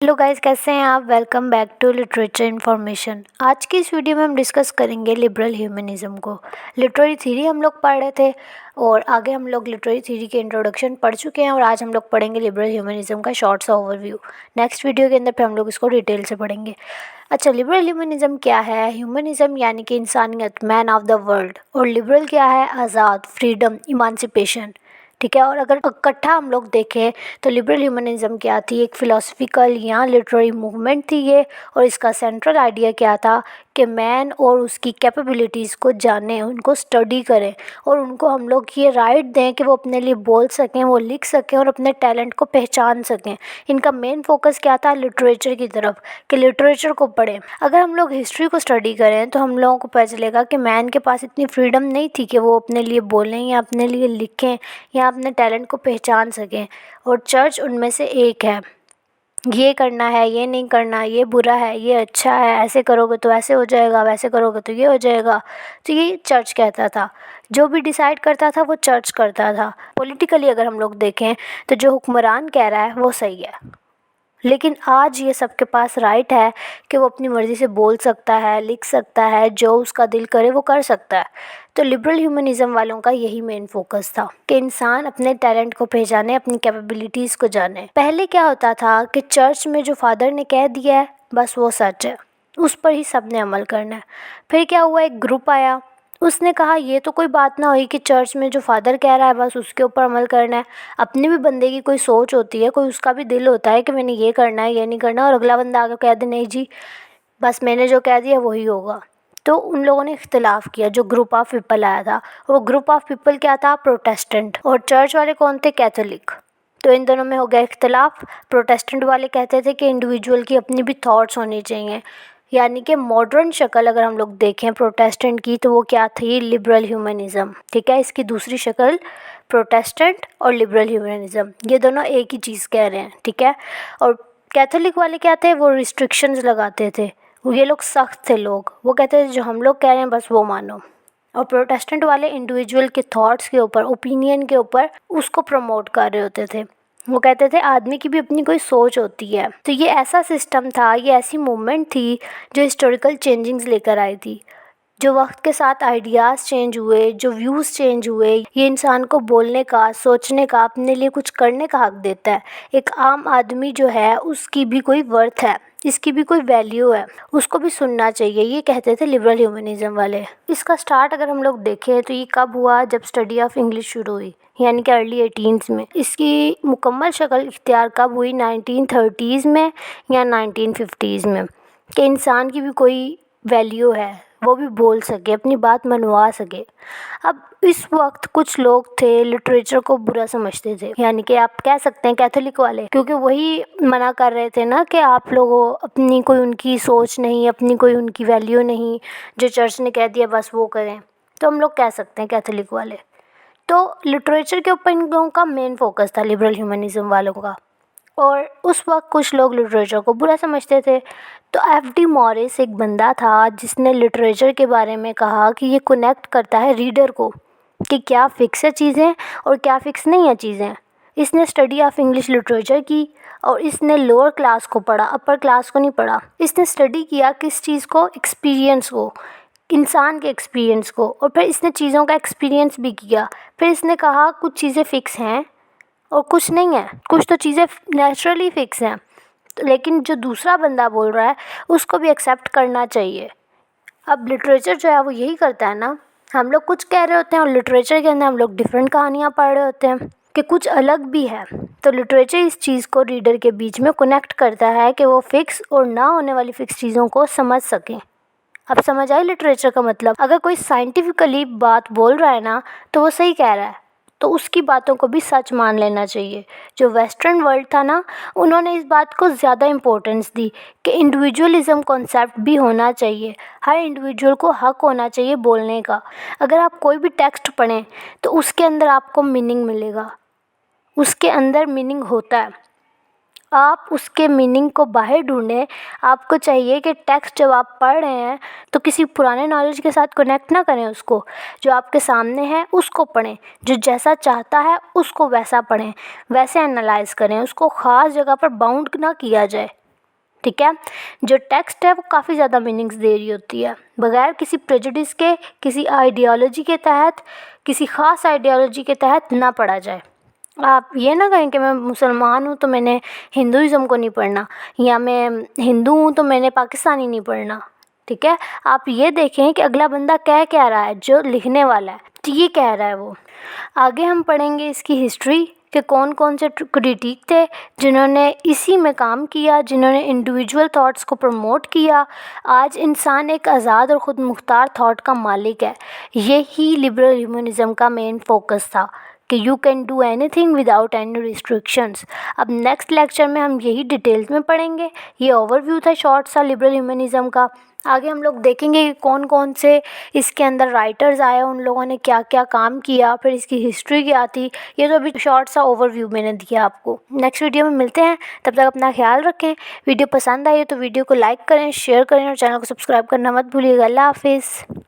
Hello guys, कैसे हैं आप। Welcome back to literature information. आज की इस वीडियो में हम डिस्कस करेंगे लिबरल ह्यूमनिज़्म को। लिटरेरी थ्योरी हम लोग पढ़ रहे थे और आगे हम लोग लिटरेरी थ्योरी के इंट्रोडक्शन पढ़ चुके हैं और आज हम लोग पढ़ेंगे लिबरल ह्यूमनिज़्म का शॉर्ट सा ओवरव्यू। नेक्स्ट वीडियो के अंदर फिर हम लोग इसको डिटेल से पढ़ेंगे। अच्छा, लिबरल ह्यूमनिज़्म क्या है। ह्यूमनिज़्म यानी कि इंसानियत, मैन ऑफ द वर्ल्ड। और लिबरल क्या है, आज़ाद, फ्रीडम, इमांसिपेशन। ठीक है। और अगर इकट्ठा हम लोग देखें तो लिबरल ह्यूमनिज़्म क्या थी, एक फ़िलासफ़िकल या लिटरेरी मूवमेंट थी ये। और इसका सेंट्रल आइडिया क्या था कि मैन और उसकी कैपेबिलिटीज़ को जानें, उनको स्टडी करें और उनको हम लोग ये राइट दें कि वो अपने लिए बोल सकें, वो लिख सकें और अपने टैलेंट को पहचान सकें। इनका मेन फोकस क्या था, लिटरेचर की तरफ, कि लिटरेचर को पढ़ें। अगर हम लोग हिस्ट्री को स्टडी करें तो हम लोगों को पता चलेगा कि मैन के पास इतनी फ्रीडम नहीं थी कि वो अपने लिए बोलें या अपने लिए लिखें या अपने टैलेंट को पहचान सकें। और चर्च उनमें से एक है। ये करना है, ये नहीं करना, ये बुरा है, ये अच्छा है, ऐसे करोगे तो ऐसे हो जाएगा, वैसे करोगे तो ये हो जाएगा। तो ये चर्च कहता था। जो भी डिसाइड करता था वो चर्च करता था। पॉलिटिकली अगर हम लोग देखें तो जो हुक्मरान कह रहा है वो सही है। लेकिन आज ये सबके पास राइट है कि वो अपनी मर्ज़ी से बोल सकता है, लिख सकता है, जो उसका दिल करे वो कर सकता है। तो लिबरल ह्यूमनिज़्म वालों का यही मेन फोकस था कि इंसान अपने टैलेंट को पहचाने, अपनी कैपेबिलिटीज़ को जाने। पहले क्या होता था कि चर्च में जो फादर ने कह दिया है बस वो सच है, उस पर ही सब ने अमल करना है। फिर क्या हुआ, एक ग्रुप आया, उसने कहा ये तो कोई बात ना हुई कि चर्च में जो फादर कह रहा है बस उसके ऊपर अमल करना है। अपने भी बंदे की कोई सोच होती है, कोई उसका भी दिल होता है कि मैंने ये करना है, ये नहीं करना, और अगला बंदा आकर कह दे नहीं जी बस मैंने जो कह दिया वही होगा। तो उन लोगों ने इख्तिलाफ़ किया। जो ग्रुप ऑफ पीपल आया था, वो ग्रुप ऑफ पीपल क्या था, प्रोटेस्टेंट। और चर्च वाले कौन थे, कैथोलिक। तो इन दोनों में हो गया इख्तिलाफ़। प्रोटेस्टेंट वाले कहते थे कि इंडिविजुअल की अपनी भी थॉट्स होनी चाहिए, यानी कि मॉडर्न शक्ल अगर हम लोग देखें प्रोटेस्टेंट की तो वो क्या थी, लिबरल ह्यूमनिज़्म। ठीक है, इसकी दूसरी शक्ल प्रोटेस्टेंट और लिबरल ह्यूमनिज़्म, ये दोनों एक ही चीज़ कह रहे हैं। ठीक है। और कैथोलिक वाले क्या थे, वो रिस्ट्रिक्शंस लगाते थे। ये लोग सख्त थे लोग, वो कहते थे जो हम लोग कह रहे हैं बस वो मानो। और प्रोटेस्टेंट वाले इंडिविजुअल के थॉट्स के ऊपर, ओपिनियन के ऊपर उसको प्रमोट कर रहे होते थे। वो कहते थे आदमी की भी अपनी कोई सोच होती है। तो ये ऐसा सिस्टम था, ये ऐसी मूवमेंट थी जो हिस्टोरिकल चेंजिंग्स लेकर आई थी। जो वक्त के साथ आइडियाज़ चेंज हुए, जो व्यूज़ चेंज हुए, ये इंसान को बोलने का, सोचने का, अपने लिए कुछ करने का हक देता है। एक आम आदमी जो है उसकी भी कोई वर्थ है, इसकी भी कोई वैल्यू है, उसको भी सुनना चाहिए, ये कहते थे लिबरल ह्यूमनिज़्म वाले। इसका स्टार्ट अगर हम लोग देखें तो ये कब हुआ, जब स्टडी ऑफ इंग्लिश शुरू हुई, यानी कि अर्ली 18s में। इसकी मुकम्मल शक्ल इख्तियार कब हुई, 1930s में या 1950s में, कि इंसान की भी कोई वैल्यू है, वो भी बोल सके, अपनी बात मनवा सके। अब इस वक्त कुछ लोग थे लिटरेचर को बुरा समझते थे, यानी कि आप कह सकते हैं कैथोलिक वाले, क्योंकि वही मना कर रहे थे ना कि आप लोगों अपनी कोई उनकी सोच नहीं, अपनी कोई उनकी वैल्यू नहीं, जो चर्च ने कह दिया बस वो करें। तो हम लोग कह सकते हैं कैथोलिक वाले। तो लिटरेचर के ऊपर इन लोगों का मेन फोकस था, लिबरल ह्यूमनिज़्म वालों का। और उस वक्त कुछ लोग लिटरेचर को बुरा समझते थे। तो F.D. मॉरिस एक बंदा था जिसने लिटरेचर के बारे में कहा कि ये कनेक्ट करता है रीडर को, कि क्या फ़िक्स है चीज़ें और क्या फ़िक्स नहीं है चीज़ें। इसने स्टडी ऑफ इंग्लिश लिटरेचर की और इसने लोअर क्लास को पढ़ा, अपर क्लास को नहीं पढ़ा। इसने स्टडी किया किस चीज़ को, एक्सपीरियंस को, इंसान के एक्सपीरियंस को, और फिर इसने चीज़ों का एक्सपीरियंस भी किया। फिर इसने कहा कुछ चीज़ें फ़िक्स हैं और कुछ नहीं है, कुछ तो चीज़ें नेचुरली फ़िक्स हैं, लेकिन जो दूसरा बंदा बोल रहा है उसको भी एक्सेप्ट करना चाहिए। अब लिटरेचर जो है वो यही करता है ना, हम लोग कुछ कह रहे होते हैं और लिटरेचर के अंदर हम लोग डिफरेंट कहानियाँ पढ़ रहे होते हैं कि कुछ अलग भी है। तो लिटरेचर इस चीज़ को रीडर के बीच में कनेक्ट करता है कि वो फ़िक्स और ना होने वाली फ़िक्स चीज़ों को समझ सकें। अब समझ आई लिटरेचर का मतलब। अगर कोई साइंटिफिकली बात बोल रहा है ना तो वो सही कह रहा है, तो उसकी बातों को भी सच मान लेना चाहिए। जो वेस्टर्न वर्ल्ड था ना, उन्होंने इस बात को ज़्यादा इम्पोर्टेंस दी कि इंडिविजुअलिज़म कॉन्सेप्ट भी होना चाहिए, हर इंडिविजुअल को हक होना चाहिए बोलने का। अगर आप कोई भी टेक्स्ट पढ़ें तो उसके अंदर आपको मीनिंग मिलेगा, उसके अंदर मीनिंग होता है। आप उसके मीनिंग को बाहर ढूंढें। आपको चाहिए कि टेक्स्ट जब आप पढ़ रहे हैं तो किसी पुराने नॉलेज के साथ कनेक्ट ना करें उसको, जो आपके सामने है उसको पढ़ें, जो जैसा चाहता है उसको वैसा पढ़ें, वैसे एनालाइज करें, उसको ख़ास जगह पर बाउंड ना किया जाए। ठीक है। जो टेक्स्ट है वो काफ़ी ज़्यादा मीनिंग्स दे रही होती है, बगैर किसी प्रेजुडिस के, किसी आइडियोलॉजी के तहत, किसी ख़ास आइडियोलॉजी के तहत ना पढ़ा जाए। आप ये ना कहें कि मैं मुसलमान हूँ तो मैंने हिंदुइज़्म को नहीं पढ़ना, या मैं हिंदू हूँ तो मैंने पाकिस्तानी नहीं पढ़ना। ठीक है, आप ये देखें कि अगला बंदा क्या रहा है, जो लिखने वाला है तो ये कह रहा है वो। आगे हम पढ़ेंगे इसकी हिस्ट्री कि कौन कौन से क्रिटिक थे जिन्होंने इसी में काम किया, जिन्होंने इंडिविजुअल थॉट्स को प्रमोट किया। आज इंसान एक आज़ाद और ख़ुद मुख्तार थॉट का मालिक है। यही लिबरल ह्यूमनिज़म का मेन फोकस था कि you can do anything without any restrictions. अब नेक्स्ट लेक्चर में हम यही डिटेल्स में पढ़ेंगे। ये ओवरव्यू था शॉर्ट सा लिबरल ह्यूमनिज़म का। आगे हम लोग देखेंगे कि कौन कौन से इसके अंदर राइटर्स आए, उन लोगों ने क्या क्या काम किया, फिर इसकी हिस्ट्री क्या थी। ये तो अभी शॉर्ट सा ओवरव्यू मैंने दिया आपको। नेक्स्ट वीडियो में मिलते हैं, तब तक अपना ख्याल रखें। वीडियो पसंद आई तो वीडियो को लाइक करें, शेयर करें और चैनल को सब्सक्राइब करना मत भूलिएगा। अल्लाह हाफिज़।